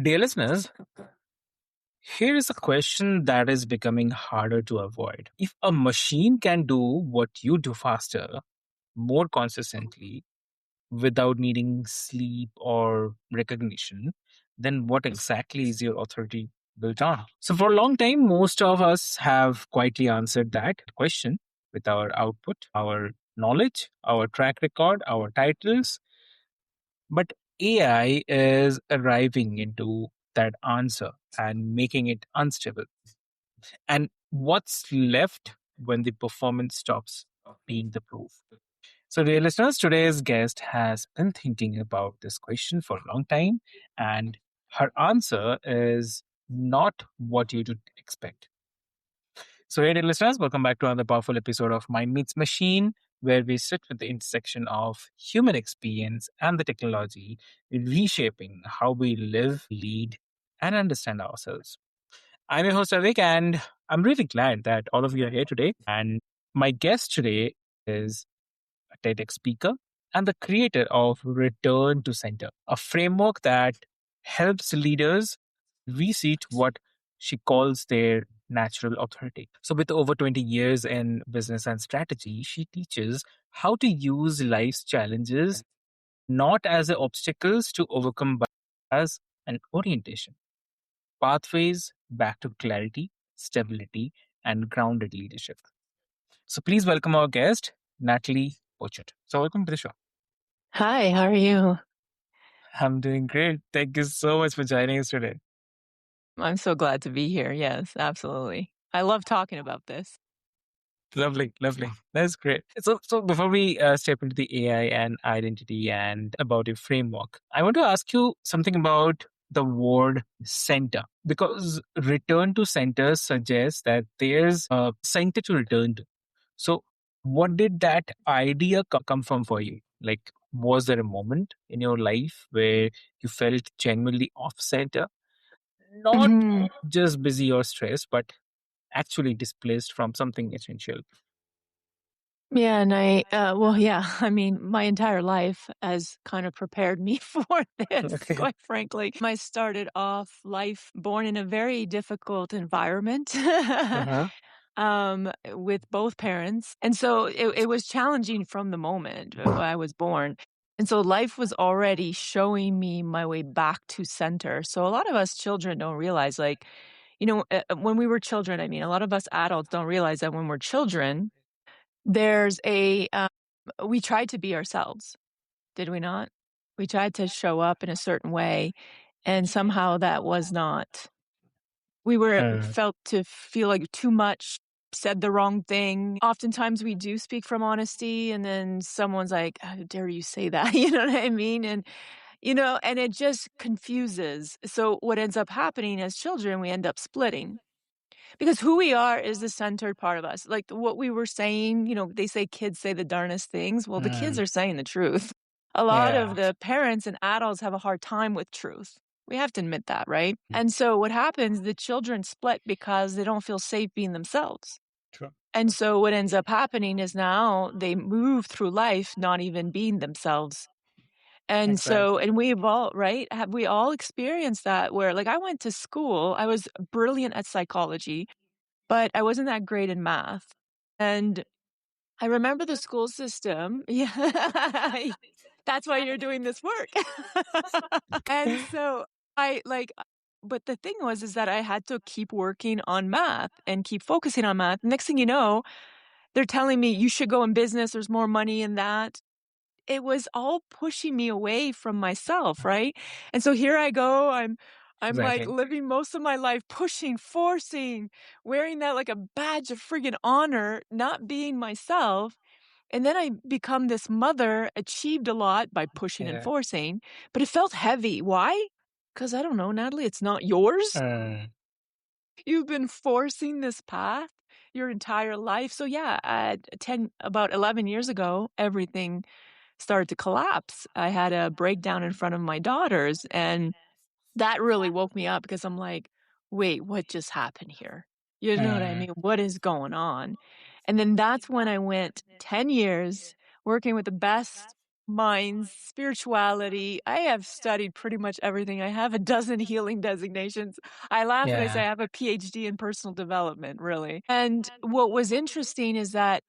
Dear listeners, here is a question that is becoming harder to avoid. If a machine can do what you do faster, more consistently, without needing sleep or recognition, then what exactly is your authority built on? So, for a long time, most of us have quietly answered that question with our output, our knowledge, our track record, our titles. But AI is arriving into that answer and making it unstable. And what's left when the performance stops being the proof? So, dear listeners, today's guest has been thinking about this question for a long time, and her answer is not what you would expect. So, hey, dear listeners, welcome back to another powerful episode of Mind Meets Machine, where we sit with the intersection of human experience and the technology, reshaping how we live, lead, and understand ourselves. I'm your host, Avik, and I'm really glad that all of you are here today. And my guest today is a TEDx speaker and the creator of Return to Center, a framework that helps leaders reseat what she calls their natural authority. So, with over 20 years in business and strategy, she teaches how to use life's challenges not as obstacles to overcome, but as an orientation, pathways back to clarity, stability, and grounded leadership. So, please welcome our guest, Natalie Pochett. So, welcome to the show. Hi, how are you? I'm doing great. Thank you so much for joining us today. I'm so glad to be here. Yes, absolutely. I love talking about this. Lovely, lovely. That's great. So before we step into the AI and identity and about your framework, I want to ask you something about the word center, because return to center suggests that there's a center to return to. So, what did that idea come from for you? Like, was there a moment in your life where you felt genuinely off center, not Mhm. just busy or stressed, but actually displaced from something essential? Yeah, and I mean, my entire life has kind of prepared me for this, Okay. quite frankly. I started off life born in a very difficult environment. Uh-huh. With both parents. And so it was challenging from the moment I was born. And so life was already showing me my way back to center. So a lot of us children don't realize, like, when we were children, I mean, a lot of us adults don't realize that when we're children, there's we tried to be ourselves, did we not? We tried to show up in a certain way, and somehow that was not. We were Uh, felt to feel like too much, said the wrong thing. Oftentimes, we do speak from honesty, and then someone's like, "How dare you say that?" You know what I mean? And it just confuses. So what ends up happening as children, we end up splitting because who we are is the centered part of us. Like what we were saying, they say kids say the darnest things. Well, the kids mm, are saying the truth. A lot yeah. of the parents and adults have a hard time with truth. We have to admit that, right? And so what happens, the children split because they don't feel safe being themselves. True. And so what ends up happening is now they move through life not even being themselves. And so, Exactly. and we've all, right? Have we all experienced that where, like, I went to school, I was brilliant at psychology, but I wasn't that great in math. And I remember the school system. Yeah. That's why you're doing this work. And so I like but the thing was is that I had to keep working on math and keep focusing on math. Next thing you know, they're telling me you should go in business, there's more money in that. It was all pushing me away from myself, right? And so here I go, I'm like Exactly. living most of my life pushing, forcing, wearing that like a badge of friggin' honor, not being myself. And then I become this mother, achieved a lot by pushing and Yeah. forcing, but it felt heavy. Why? Because I don't know, Natalie, it's not yours. Uh, You've been forcing this path your entire life. So yeah, about 11 years ago, everything started to collapse. I had a breakdown in front of my daughters, and that really woke me up because I'm like, wait, what just happened here? You know what I uh, mean? What is going on? And then that's when I went 10 years working with the best. minds, spirituality. I have studied pretty much everything. I have a dozen healing designations. I laugh and I say Yeah. I have a PhD in personal development, really. And what was interesting is that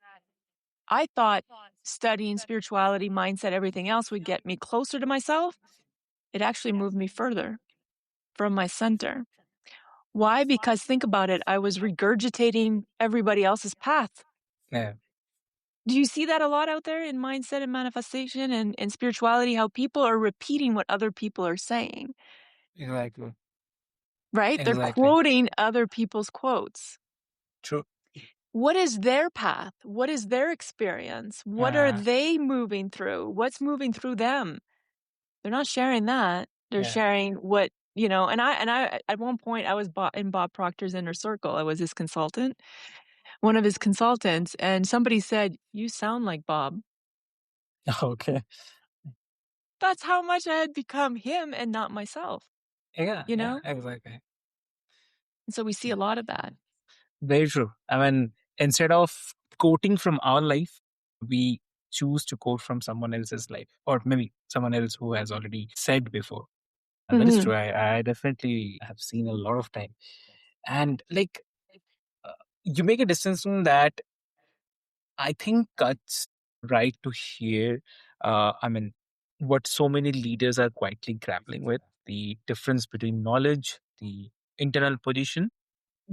I thought studying spirituality, mindset, everything else would get me closer to myself. It actually moved me further from my center. Why? Because think about it, I was regurgitating everybody else's path. Yeah. Do you see that a lot out there in mindset and manifestation and spirituality? How people are repeating what other people are saying, Exactly. right? They're Exactly. quoting other people's quotes. True. What is their path? What is their experience? What are Uh, they moving through? What's moving through them? They're not sharing that. They're yeah. sharing what, and I at one point I was in Bob Proctor's inner circle. I was his consultant, one of his consultants, and somebody said, "You sound like Bob." Okay. That's how much I had become him and not myself, Yeah. you Yeah. know? Exactly. And so we see a lot of that. Very true. I mean, instead of quoting from our life, we choose to quote from someone else's life, or maybe someone else who has already said before. And that is Mhm. true. I definitely have seen a lot of time. And like, uh, you make a distinction that I think cuts right to here. I mean, what so many leaders are quietly grappling with, the difference between knowledge, the internal position,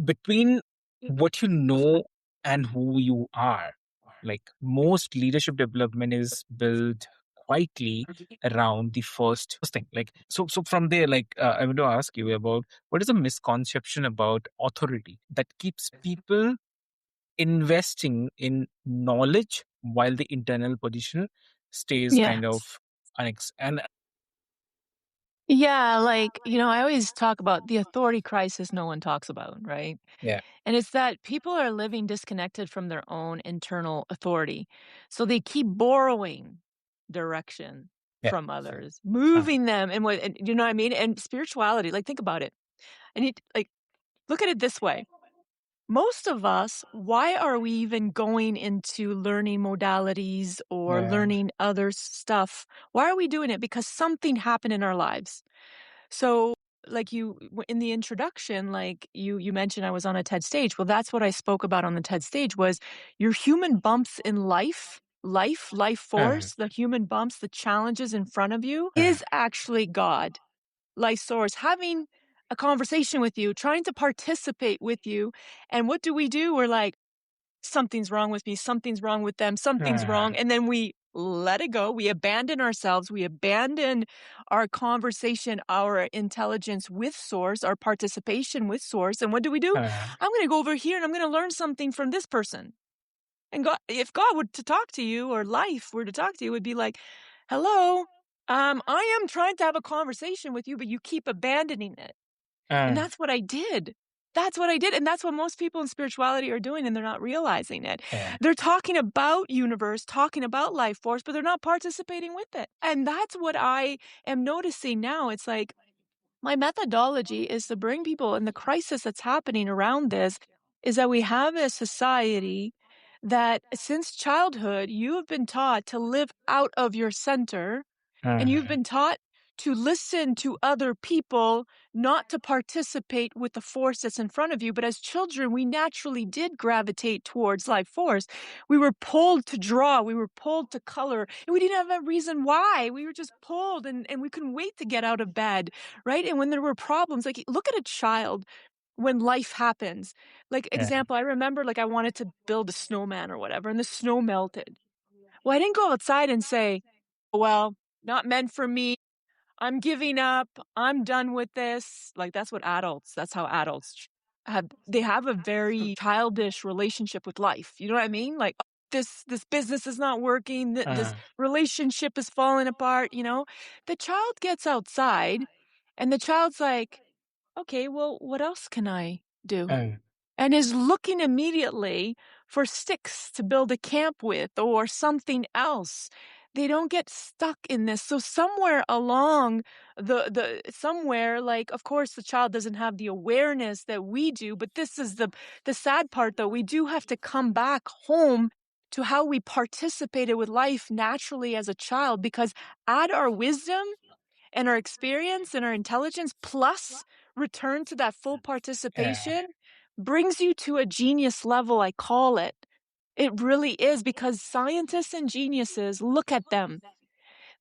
between what you know and who you are. Like most leadership development is built quietly around the first thing. Like so from there, like I want to ask you about what is a misconception about authority that keeps people investing in knowledge while the internal position stays kind Yes. of and Yeah, like, I always talk about the authority crisis no one talks about, right? yeah, And it's that people are living disconnected from their own internal authority. So they keep borrowing direction yeah, from others, uh, moving them and you know what I mean? And spirituality, like think about it. And like look at it this way. Most of us, why are we even going into learning modalities or yeah, learning other stuff? Why are we doing it? Because something happened in our lives. So, like in the introduction, like you mentioned I was on a TED stage. Well, that's what I spoke about on the TED stage was your human bumps in life uh, force, the human bumps, the challenges in front of you uh, is actually God, life source having a conversation with you, trying to participate with you. And what do? We're like, something's wrong with me, something's wrong with them, something's uh, wrong. And then we let it go. We abandon ourselves. We abandon our conversation, our intelligence with source, our participation with source. And what do? uh, I'm going to go over here and I'm going to learn something from this person. And God, if God were to talk to you or life were to talk to you, it would be like, hello, I am trying to have a conversation with you, but you keep abandoning it. And uh, that's what I did. That's what I did. And that's what most people in spirituality are doing, and they're not realizing it. yeah, They're talking about universe, talking about life force, but they're not participating with it. And that's what I am noticing now. It's like my methodology is to bring people in the crisis that's happening around this is that we have a society that since childhood, you have been taught to live out of your center and you've uh, been taught to listen to other people, not to participate with the force that's in front of you. But as children, we naturally did gravitate towards life force. We were pulled to draw, we were pulled to color, and we didn't have a reason why. We were just pulled and we couldn't wait to get out of bed, right? And when there were problems, like look at a child when life happens. Like, yeah, example, I remember like I wanted to build a snowman or whatever, and the snow melted. Well, I didn't go outside and say, well, not meant for me. I'm giving up. I'm done with this. Like that's how adults they have a very childish relationship with life. You know what I mean? Like this business is not working. This uh, relationship is falling apart. The child gets outside and the child's like, okay, well, what else can I do? uh, And is looking immediately for sticks to build a camp with or something else. They don't get stuck in this. So somewhere along the somewhere, like of course the child doesn't have the awareness that we do, but this is the sad part though. We do have to come back home to how we participated with life naturally as a child, because add our wisdom and our experience and our intelligence plus return to that full Yeah. participation brings you to a genius level, I call it. It really is, because scientists and geniuses, look at them.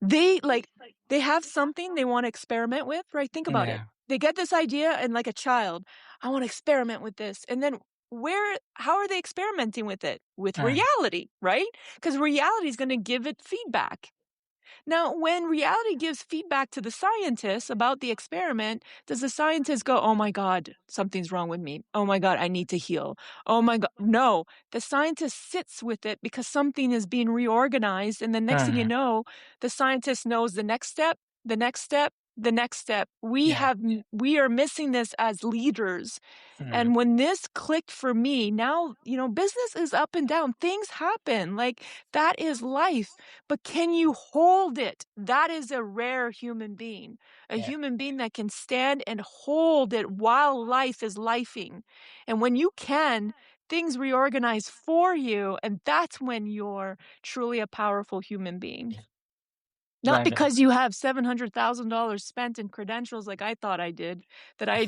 They like they have something they wanna experiment with, right? Think about it. Yeah. They get this idea and like a child, "I wanna experiment with this," and then how are they experimenting with it? With Mm. reality, right? Because reality is gonna give it feedback. Now, when reality gives feedback to the scientist about the experiment, does the scientist go, "Oh my god, something's wrong with me. Oh my god, I need to heal. Oh my god." No, the scientist sits with it because something is being reorganized, and the next thing you Mm. know, the scientist knows the next step, the next step, the next step. Yeah. We are missing this as leaders, Mm. and when this clicked for me, now, business is up and down. Things happen. Like, that is life. But can you hold it? That is a rare human being, a Yeah. human being that can stand and hold it while life is lifing. And when you can, things reorganize for you. And that's when you're truly a powerful human being. Not Right. because you have $700,000 spent in credentials like I thought I did, that I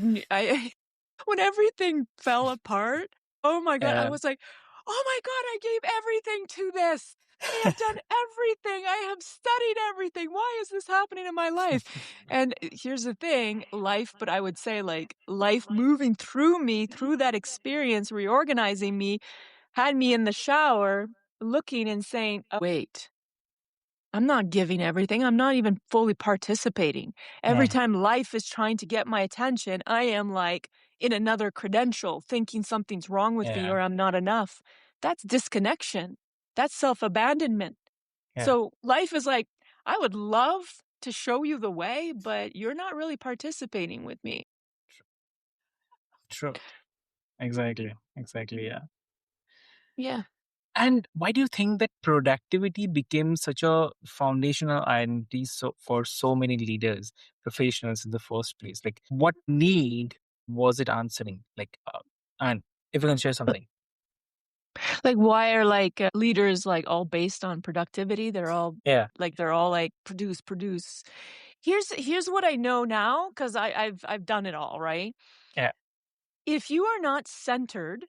when everything fell apart, oh my god, I Yeah. was like, "Oh my god, I gave everything to this. I have done everything. I have studied everything. Why is this happening in my life?" And here's the thing, life, but I would say, like, life moving through me, through that experience, reorganizing me, had me in the shower looking and saying, "Oh, wait. I'm not giving everything. I'm not even fully participating. Every Yeah. time life is trying to get my attention, I am like in another credential, thinking something's wrong with me Yeah. or I'm not enough. That's disconnection. That's self abandonment. Yeah. So life is like, I would love to show you the way, but you're not really participating with me. True. Exactly. Exactly. Yeah. Yeah. And why do you think that productivity became such a foundational identity for so many leaders, professionals in the first place? Like, what need was it answering? And if you can share something. Like, why are leaders like all based on productivity? Yeah. They're all like produce, produce. Here's what I know now, because I've done it all, right? Yeah. If you are not centered,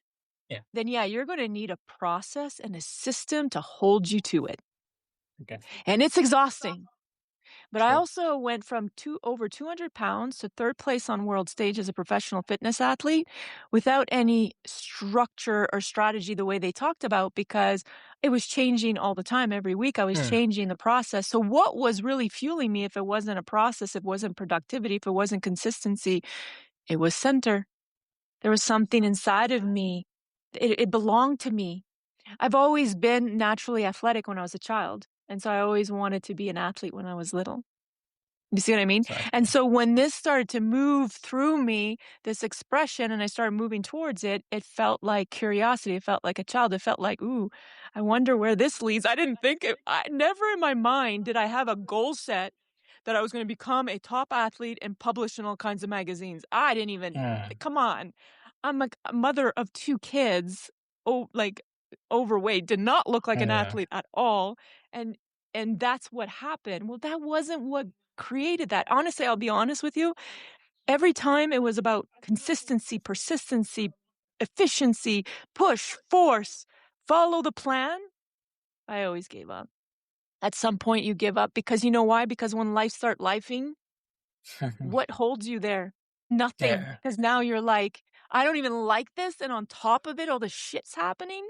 Yeah. then yeah, you're going to need a process and a system to hold you to it. Okay. And it's exhausting. But I True. also went from over 200 pounds to third place on world stage as a professional fitness athlete without any structure or strategy the way they talked about, because it was changing all the time. Every week I was Mm. changing the process. So what was really fueling me, if it wasn't a process, if it wasn't productivity, if it wasn't consistency, it was center. There was something inside of me. It belonged to me. I've always been naturally athletic when I was a child. And so I always wanted to be an athlete when I was little. You see what I mean? And Exactly. so when this started to move through me, this expression, and I started moving towards it, it felt like curiosity. It felt like a child. It felt like, ooh, I wonder where this leads. I didn't think it, I never in my mind did I have a goal set that I was going to become a top athlete and publish in all kinds of magazines. I didn't even, Mm. come on. I'm like a mother of two kids, like overweight, did not look like an Yeah. athlete at all. And and that's what happened. Well, that wasn't what created that. Honestly, I'll be honest with you. Every time it was about consistency, persistency, efficiency, push, force, follow the plan, I always gave up. At some point, you give up because you know why? Because when life start lifing, what holds you there? Nothing. Yeah. Because now you're like, I don't even like this. And on top of it, all the shit's happening.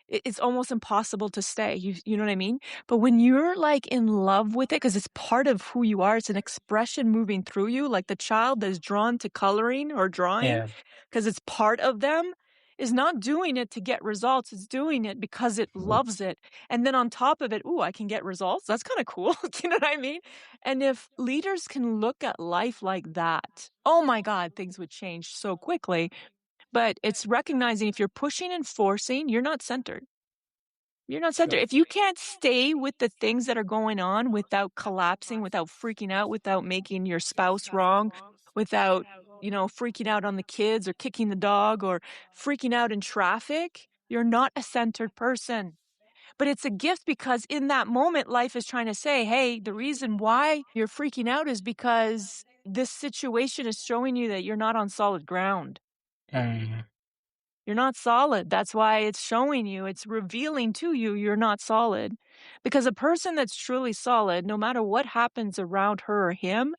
It's almost impossible to stay. You know what I mean? But when you're, like, in love with it, because it's part of who you are, it's an expression moving through you, like the child that's drawn to coloring or drawing, Yeah. because it's part of them, is not doing it to get results, it's doing it because it loves it, and then on top of it, "Ooh, I can get results? That's kinda cool." You know what I mean? And if leaders can look at life like that, oh my god, things would change so quickly, but it's recognizing if you're pushing and forcing, you're not centered. You're not centered. True. If you can't stay with the things that are going on without collapsing, without freaking out, without making your spouse wrong, without, freaking out on the kids or kicking the dog or freaking out in traffic, you're not a centered person. But it's a gift because in that moment, life is trying to say, hey, the reason why you're freaking out is because this situation is showing you that you're not on solid ground. Mm, You're not solid. That's why it's showing you, it's revealing to you you're not solid. Because a person that's truly solid, no matter what happens around her or him,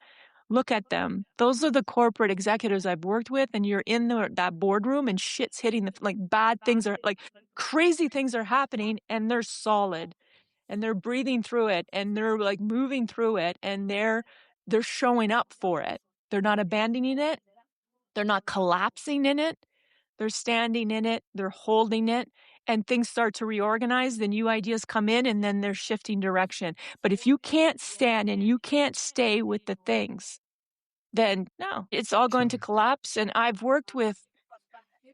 look at them. Those are the corporate executives I've worked with, and you're in that boardroom and shit's hitting the like bad things are like crazy things are happening and they're solid and they're breathing through it and they're like moving through it and they're showing up for it. They're not abandoning it. They're not collapsing in it. They're standing in it, they're holding it, and things start to reorganize, the new ideas come in, and then they're shifting direction. But if you can't stand and you can't stay with the things, then no, it's all going to true. collapse. And I've worked with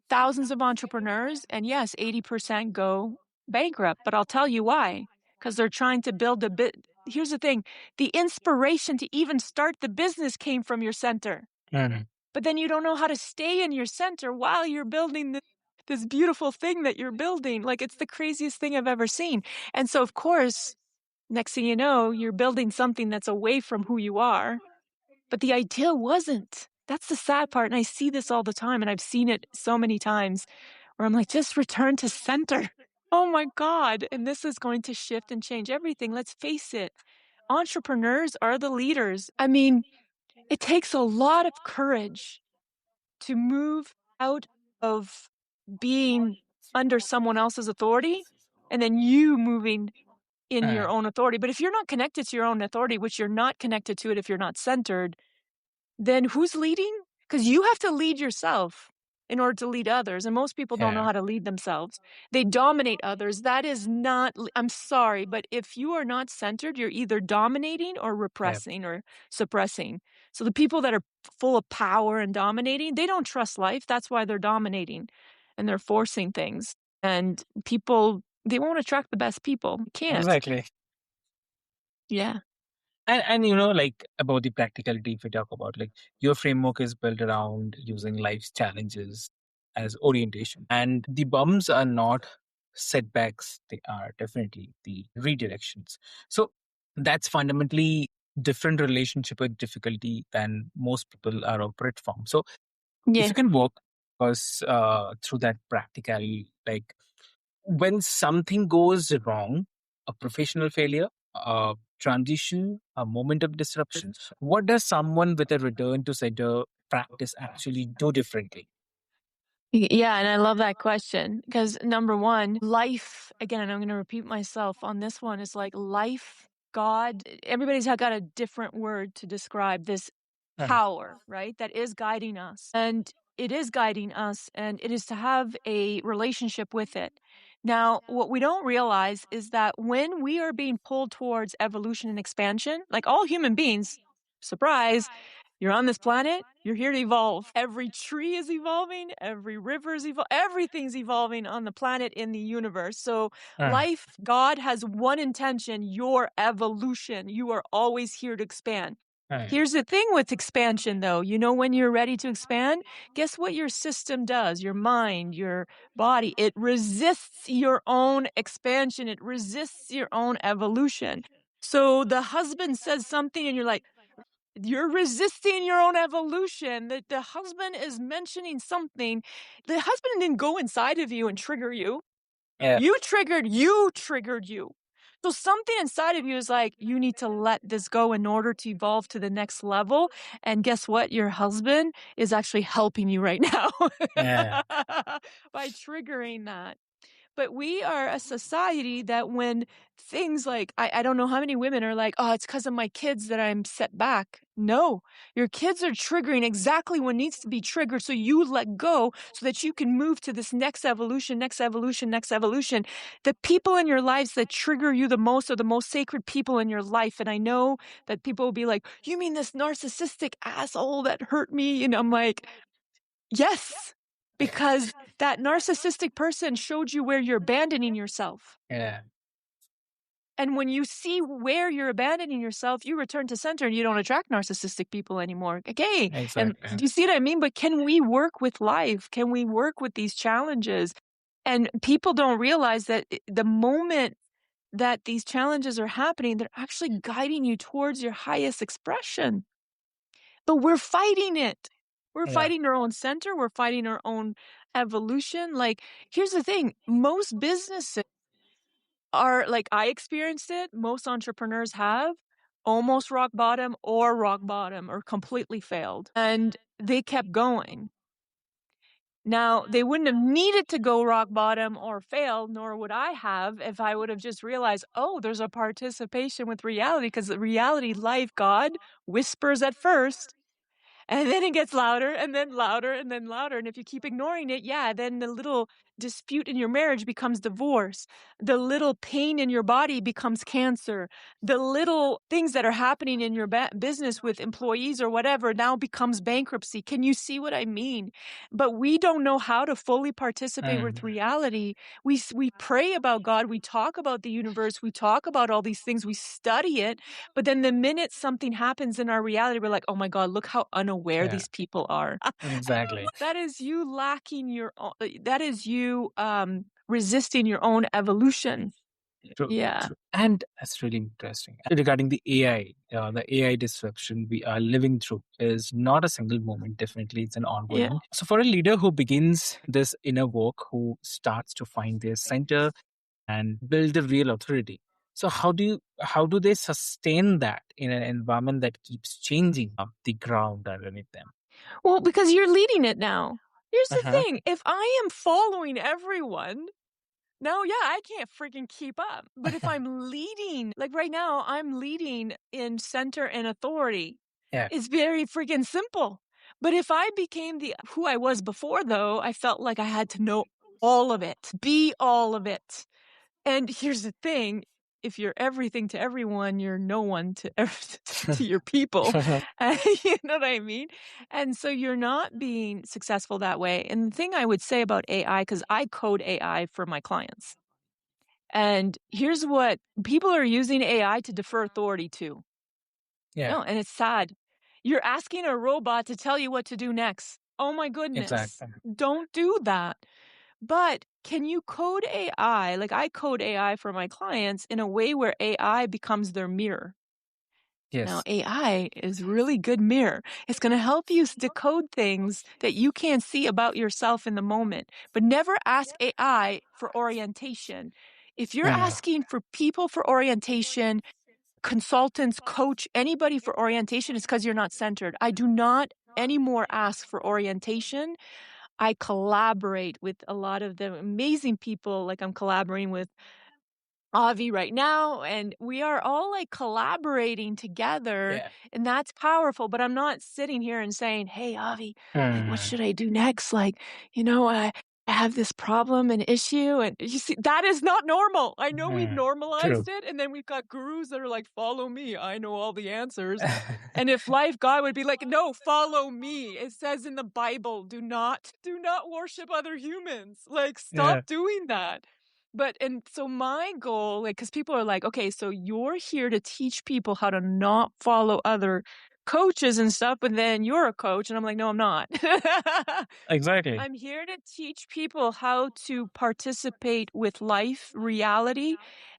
thousands of entrepreneurs, and yes, 80% go bankrupt. But I'll tell you why. Because they're trying to build a bit. Here's the thing, the inspiration to even start the business came from your center. Mm, But then you don't know how to stay in your center while you're building this beautiful thing that you're building. Like, it's the craziest thing I've ever seen. And so, of course, next thing you know, you're building something that's away from who you are. But the idea wasn't. That's the sad part. And I see this all the time. And I've seen it so many times where I'm like, just return to center. Oh my God. And this is going to shift and change everything. Let's face it. Entrepreneurs are the leaders. I mean, it takes a lot of courage to move out of being under someone else's authority and then you moving in your mm, own authority. But if you're not connected to your own authority, which you're not connected to it if you're not centered, then who's leading? Because you have to lead yourself in order to lead others. And most people don't know yeah. how to lead themselves. They dominate others. That is not, I'm sorry, but if you are not centered, you're either dominating or Yeah. repressing or suppressing. So the people that are full of power and dominating, they don't trust life. That's why they're dominating and they're forcing things. And people, they won't attract the best people. You can't. Exactly. Yeah. And like about the practicality, if we talk about like your framework is built around using life's challenges as orientation. And the bumps are not setbacks, they are definitely the redirections. So that's fundamentally different relationship with difficulty than most people are operate from. So if Yeah. you can walk us through that practically, like when something goes wrong, a professional failure, a transition, a moment of disruption, what does someone with a return to center practice actually do differently? Yeah, and I love that question because number one, life, again, and I'm going to repeat myself on this one, is like life, God, got a different word to describe this Mm, power, right? That is guiding us. And it is guiding us, and it is to have a relationship with it. Now, what we don't realize is that when we are being pulled towards evolution and expansion, like all human beings, surprise, you're on this planet, you're here to evolve. Every tree is evolving, every river is evolving, everything's evolving on the planet in the universe. So, mm, life, God has one intention, your evolution. You are always here to expand. mm. Here's the thing with expansion, though. You know, when you're ready to expand, guess what your system does? Your mind, your body, it resists your own expansion, it resists your own evolution. So the husband says something, and you're resisting your own evolution. That the husband is mentioning something. The husband didn't go inside of you and trigger you. Yeah. You triggered you. So something inside of you is like, you need to let this go in order to evolve to the next level. And guess what? Your husband is actually helping you right now Yeah. by triggering that. But we are a society that when things like, I don't know how many women are like, oh, it's because of my kids that I'm set back. No, your kids are triggering exactly what needs to be triggered. So you let go so that you can move to this next evolution, next evolution, next evolution. The people in your lives that trigger you the most are the most sacred people in your life. And I know that people will be like, you mean this narcissistic asshole that hurt me? And I'm like, yes, because that narcissistic person showed you where you're abandoning yourself. Yeah. And when you see where you're abandoning yourself, you return to center and you don't attract narcissistic people anymore. Okay. And Exactly. do you see what I mean? But can we work with life? Can we work with these challenges? And people don't realize that the moment that these challenges are happening, they're actually guiding you towards your highest expression. But we're fighting it. We're Yeah. fighting our own center, we're fighting our own evolution. Like, here's the thing, most businesses are like I experienced it, most entrepreneurs have almost rock bottom or completely failed, and they kept going. Now, they wouldn't have needed to go rock bottom or fail, nor would I have if I would have just realized, oh, there's a participation with reality because the reality, life, God whispers at first, and then it gets louder and then louder and then louder. And if you keep ignoring it, yeah, then the little dispute in your marriage becomes divorce. The little pain in your body becomes cancer. The little things that are happening in your business with employees or whatever now becomes bankruptcy. Can you see what I mean? But we don't know how to fully participate with Mm. reality. We pray about God, we talk about the universe, we talk about all these things, we study it, but then the minute something happens in our reality, we're like, "Oh my god, look how unaware Yeah. these people are." Exactly. That is you lacking your own that is you, resisting your own evolution. True, Yeah. true. And that's really interesting. Regarding the AI disruption we are living through is not a single moment. Definitely, it's an Yeah. ongoing. So, for a leader who begins this inner work, who starts to find their center and build the real authority. So, how do they sustain that in an environment that keeps changing up the ground underneath them? Well, because you're leading it now. Here's Uh the huh. thing, if I am following everyone, no, yeah, I can't freaking keep up. But if I'm leading, like right now, I'm leading in center and authority. Yeah. It's very freaking simple. But if I became the who I was before, though, I felt like I had to know all of it, be all of it. And here's the thing, if you're everything to everyone, you're no one to to your people. You know what I mean? And so you're not being successful that way. And the thing I would say about AI, because I code AI for my clients. And here's what people are using AI to defer authority to. Yeah. No, and it's sad. You're asking a robot to tell you what to do next. Oh my goodness. Exactly. Don't do that. But can you code AI? Like I code AI for my clients in a way where AI becomes their mirror. Now, Yes. AI is really good mirror. It's going to help you decode things that you can't see about yourself in the moment. But never ask AI for orientation. If you're Yeah. asking for people for orientation, consultants, coach, anybody for orientation, it's because you're not centered. I do not anymore ask for orientation. I collaborate with a lot of the amazing people, like I'm collaborating with Avi right now, and we are all like collaborating together, Yeah. and that's powerful. But I'm not sitting here and saying, "Hey, Avi, like, what Mm. should I do next? Like, I have this problem and issue." And you see, that is not normal. I know we've Mm. normalized True. it, and then we've got gurus that are like, "Follow me. I know all the answers." And if life, God would be like, "No, follow me." It says in the Bible, do not worship other humans. Like, Yeah. stop doing that. But and so my goal, like, because people are like, "Okay, so you're here to teach people how to not follow other coaches and stuff, but then you're a coach." And I'm like, "No, I'm not." Exactly. I'm here to teach people how to participate with life, reality,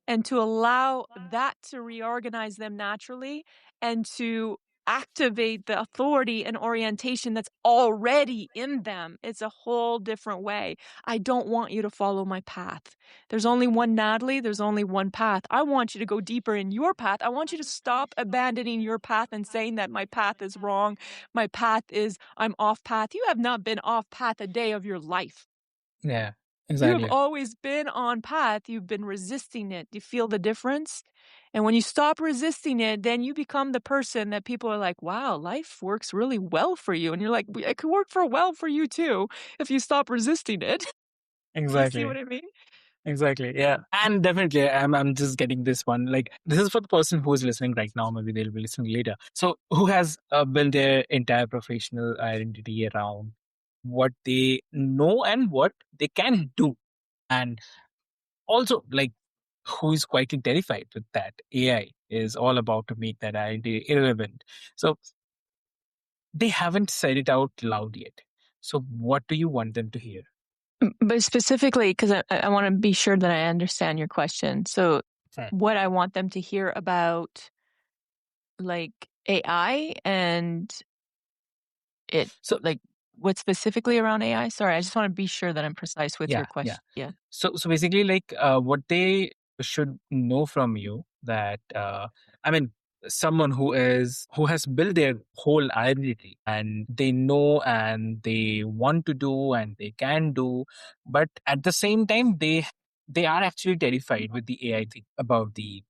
and to allow that to reorganize them naturally and to activate the authority and orientation that's already in them. It's a whole different way. I don't want you to follow my path. There's only one Natalie, there's only one path. I want you to go deeper in your path. I want you to stop abandoning your path and saying that my path is wrong. My path is I'm off path. You have not been off path a day of your life. Yeah. You have Exactly. always been on path. You've been resisting it. Do you feel the difference? And when you stop resisting it, then you become the person that people are like, wow, life works really well for you. And you're like, it could work for well for you too if you stop resisting it. Do you see what Exactly. I mean? Exactly. Yeah. And definitely I'm just getting this one. Like this is for the person who is listening right now, maybe they'll be listening later. So who has built their entire professional identity around what they know and what they can do. And also like who is quietly terrified with that AI is all about to make that identity irrelevant. So they haven't said it out loud yet. So what do you want them to hear? But specifically, because I want to be sure that I understand your question. So mm. what I want them to hear about, like, AI and it So like, what specifically around AI? Sorry, I just wanna be sure that I'm precise with your yeah, yeah. question. Yeah. So basically, like, what they should know from you that, I mean, someone who has built their whole identity and they know and they want to do and they can do, but at the same time they are actually terrified with the AI thing about the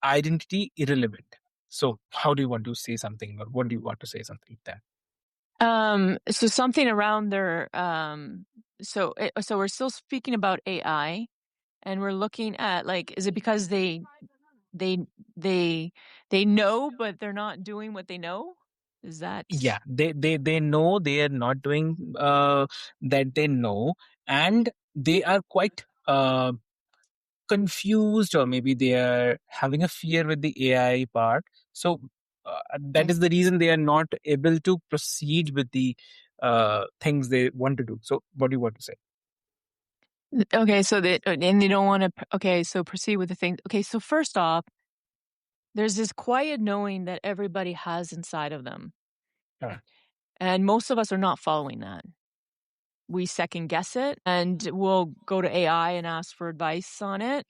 identity irrelevant. So how do you want to say something, or what do you want to say something like that? So something around their, so we're still speaking about AI, and we're looking at, like, is it because they they they know, but they're not doing what they know? Is that Yeah, they know they are not doing that they know, and they are quite confused, or maybe they are having a fear with the AI part. So that okay? is the reason they are not able to proceed with the things they want to do. So what do you want to say? Okay, so and they don't wanna okay, so proceed with the thing. Okay, so first off, there's this quiet knowing that everybody has inside of them, Uh, and most of us are not following that. We second guess it, and we'll go to AI and ask for advice on it.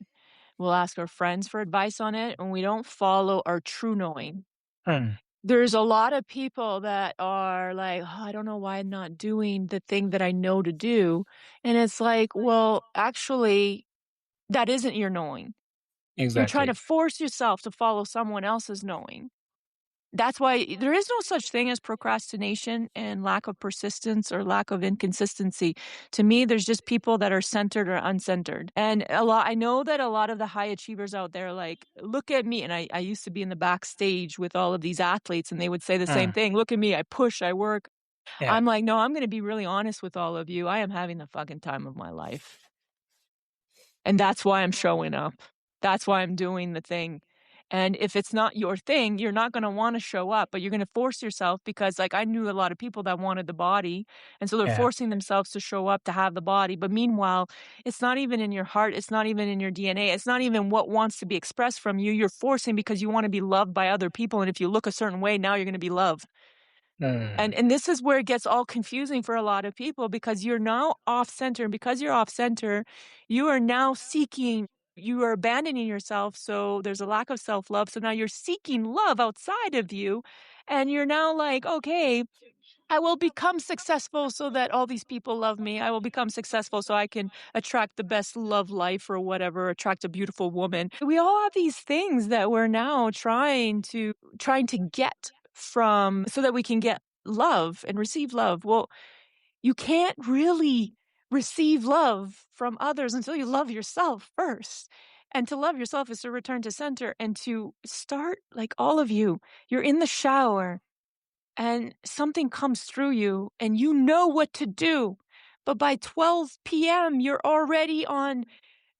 We'll ask our friends for advice on it, and we don't follow our true knowing. mm, There's a lot of people that are like, "Oh, I don't know why I'm not doing the thing that I know to do." And it's like, well, actually, that isn't your knowing. You're trying to exactly. force yourself to follow someone else's knowing. That's why there is no such thing as procrastination and lack of persistence or lack of inconsistency. To me, there's just people that are centered or uncentered. And I know that a lot of the high achievers out there, like, look at me. And I used to be in the backstage with all of these athletes, and they would say the same Mm, thing. Look at me. I push, I work. yeah, I'm like, no, I'm going to be really honest with all of you. I am having the fucking time of my life. And that's why I'm showing up. That's why I'm doing the thing. And if it's not your thing, you're not gonna wanna show up, but you're gonna force yourself because, like, I knew a lot of people that wanted the body, and so they're yeah, forcing themselves to show up to have the body, but meanwhile, it's not even in your heart, it's not even in your DNA, it's not even what wants to be expressed from you, you're forcing because you wanna be loved by other people, and if you look a certain way, now you're gonna be loved. mm, And this is where it gets all confusing for a lot of people because you're now off center, and because you're off center, you are now seeking you are abandoning yourself, so there's a lack of self-love, so now you're seeking love outside of you, and you're now like, "Okay, I will become successful so that all these people love me. I will become successful so I can attract the best love life or whatever, attract a beautiful woman." We all have these things that we're now trying to get from so that we can get love and receive love. Well, you can't really receive love from others until you love yourself first. And to love yourself is to return to center and to start like all of you. You're in the shower and something comes through you and you know what to do. But by 12 p.m., you're already on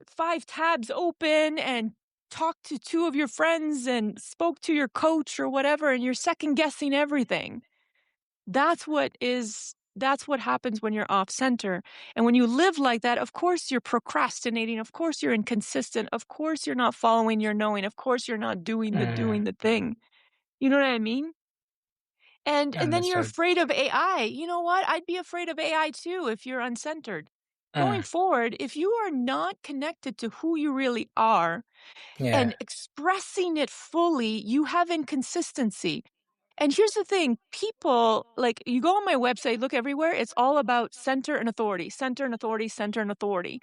5 tabs open and talked to two of your friends and spoke to your coach or whatever, and you're second guessing everything. That's what happens when you're off center. And when you live like that, of course you're procrastinating. Of course you're inconsistent. Of course you're not following your knowing. Of course you're not doing the thing. You know what I mean? And then you're understood. afraid of AI. You know what? I'd be afraid of AI too if you're uncentered. Going Mm, forward, if you are not connected to who you really are yeah, and expressing it fully, you have inconsistency. And here's the thing, people like you go on my website, look everywhere, it's all about center and authority, center and authority, center and authority.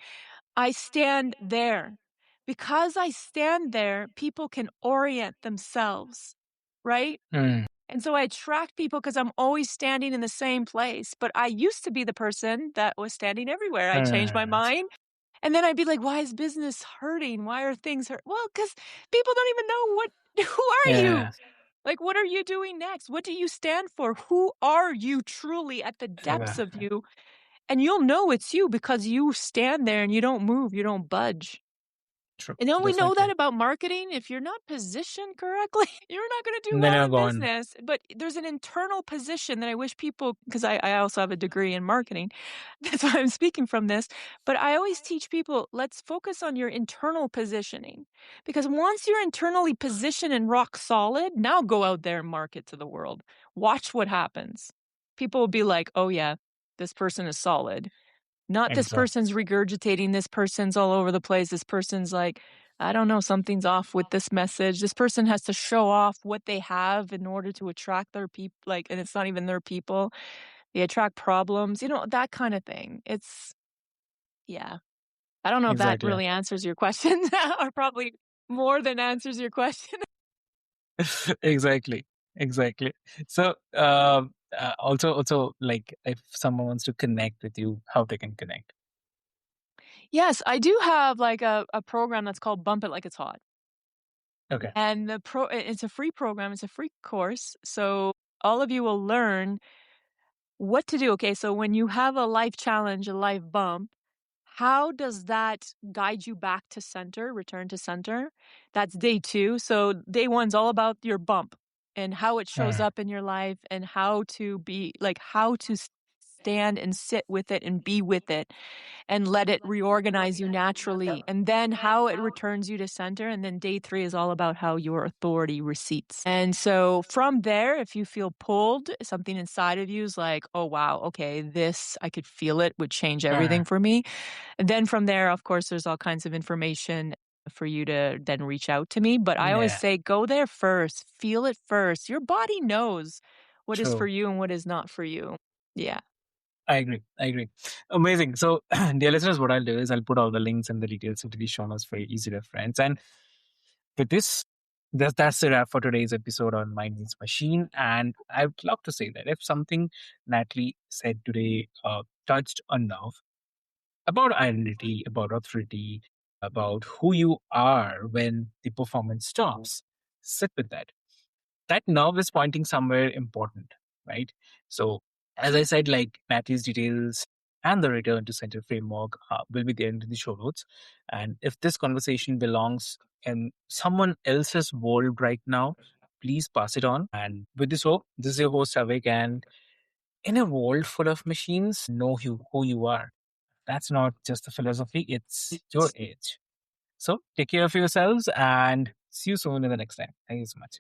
I stand there. Because I stand there, people can orient themselves, right? mm, And so I attract people because I'm always standing in the same place. But I used to be the person that was standing everywhere. I changed my mm, mind. And then I'd be like, why is business hurting? Why are things hurt? Well, because people don't even know who are you? yeah, Like, what are you doing next? What do you stand for? Who are you truly at the depths of exactly. you? And you'll know it's you because you stand there and you don't move, you don't budge. True. And don't we know that Definitely. about marketing? If you're not positioned correctly, you're not gonna do Then well you're in gone. business. But there's an internal position that I wish people, because I also have a degree in marketing. That's why I'm speaking from this. But I always teach people, let's focus on your internal positioning. Because once you're internally positioned and rock solid, now go out there and market to the world. Watch what happens. People will be like, "Oh yeah, this person is solid." Not this Exactly. person's regurgitating, this person's all over the place, this person's like, I don't know, something's off with this message. This person has to show off what they have in order to attract their people, like, and it's not even their people. They attract problems, that kind of thing. Yeah. I don't know if that Exactly. really answers your question or probably more than answers your question. Exactly. Exactly. So, also, like, if someone wants to connect with you, how they can connect? Yes, I do have like a program that's called Bump It Like It's Hot. Okay. And it's a free program, it's a free course. So all of you will learn what to do. Okay, so when you have a life challenge, a life bump, how does that guide you back to center, return to center? That's day 2. So day 1's all about your bump and how it shows Uh, up in your life and how to be like how to stand and sit with it and be with it and let it reorganize you naturally, and then how it returns you to center. And then day 3 is all about how your authority receipts. And so from there, if you feel pulled, something inside of you is like, oh, wow, okay, this, I could feel it would change uh, everything for me. And then from there, of course, there's all kinds of information for you to then reach out to me. But I always yeah. say, go there first, feel it first. Your body knows what is for True. you and what is not for you. Yeah. I agree. I agree. Amazing. So, dear listeners, what I'll do is I'll put all the links and the details into the show notes for easy reference. And with this, that's the wrap for today's episode on Mind Meets Machine. And I would love to say that if something Natalie said today touched a nerve about identity, about authority, about who you are when the performance stops, sit with that. That nerve is pointing somewhere important, right? So, as I said, like Natalie's details and the return to center framework will be there in the show notes. And if this conversation belongs in someone else's world right now, please pass it on. And with this hope, this is your host, Avik. And in a world full of machines, know who you are. That's not just a philosophy, it's your age. So take care of yourselves and see you soon in the next time. Thank you so much.